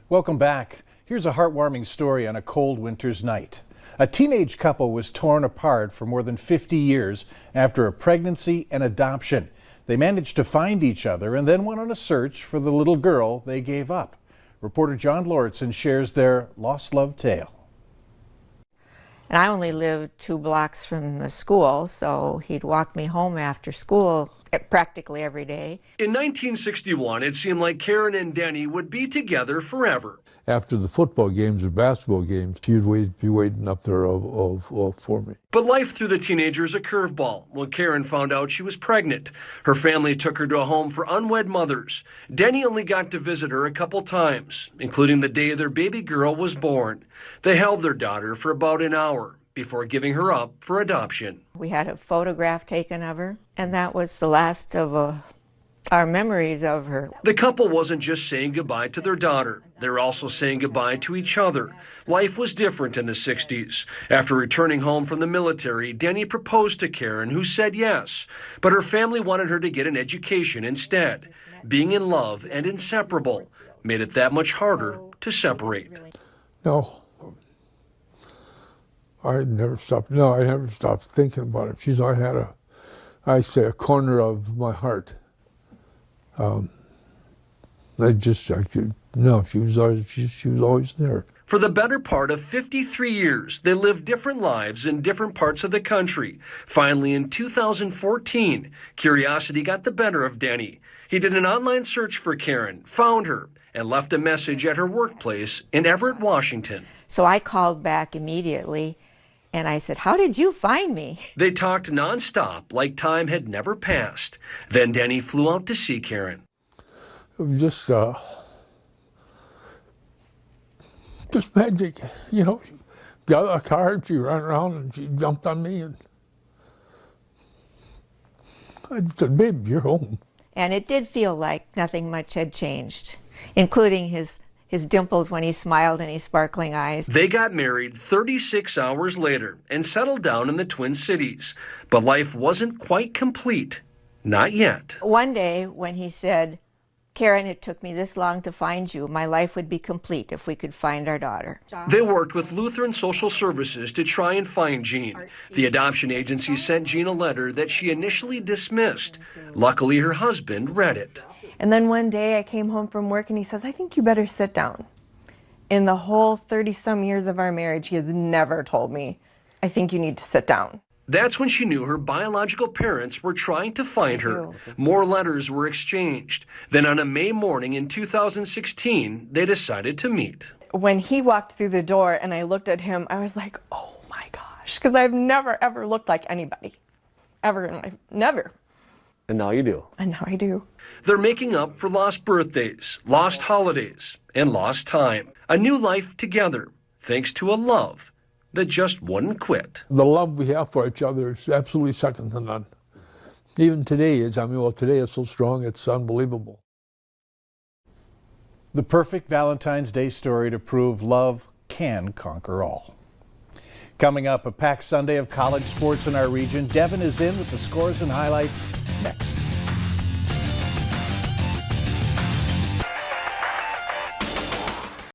Welcome back. Here's a heartwarming story on a cold winter's night. A teenage couple was torn apart for more than 50 years after a pregnancy and adoption. They managed to find each other and then went on a search for the little girl they gave up. Reporter John Lauritsen shares their lost love tale. And I only lived 2 blocks from the school, so he'd walk me home after school practically every day. In 1961, it seemed like Karen and Denny would be together forever. After the football games or basketball games, she'd be waiting up there for me. But life threw the teenagers a curveball when Karen found out she was pregnant. Her family took her to a home for unwed mothers. Denny only got to visit her a couple times, including the day their baby girl was born. They held their daughter for about an hour before giving her up for adoption. We had a photograph taken of her, and that was the last of our memories of her. The couple wasn't just saying goodbye to their daughter. They were also saying goodbye to each other. Life was different in the 60s. After returning home from the military, Denny proposed to Karen, who said yes. But her family wanted her to get an education instead. Being in love and inseparable made it that much harder to separate. No. I never stopped thinking about it. She's always had a corner of my heart. She was always there. For the better part of 53 years, they lived different lives in different parts of the country. Finally, in 2014, curiosity got the better of Denny. He did an online search for Karen, found her, and left a message at her workplace in Everett, Washington. So I called back immediately, and I said, "How did you find me?" They talked nonstop, like time had never passed. Then Denny flew out to see Karen. It was just magic, you know. She got a car, she ran around and she jumped on me, and I said, "Babe, you're home." And it did feel like nothing much had changed, including his dimples when he smiled and his sparkling eyes. They got married 36 hours later and settled down in the Twin Cities. But life wasn't quite complete. Not yet. One day when he said, "Karen, it took me this long to find you. My life would be complete if we could find our daughter." They worked with Lutheran Social Services to try and find Jean. The adoption agency sent Jean a letter that she initially dismissed. Luckily, her husband read it. And then one day I came home from work and he says, "I think you better sit down." In the whole 30-some years of our marriage, he has never told me, "I think you need to sit down." That's when she knew her biological parents were trying to find her. More letters were exchanged. Then on a May morning in 2016, they decided to meet. When he walked through the door and I looked at him, I was like, oh my gosh, because I've never, ever looked like anybody. Ever in life. Never. And now you do. And now I do. They're making up for lost birthdays, lost holidays, and lost time. A new life together, thanks to a love that just wouldn't quit. The love we have for each other is absolutely second to none. Even today today is so strong, it's unbelievable. The perfect Valentine's Day story to prove love can conquer all. Coming up, a packed Sunday of college sports in our region. Devin is in with the scores and highlights next.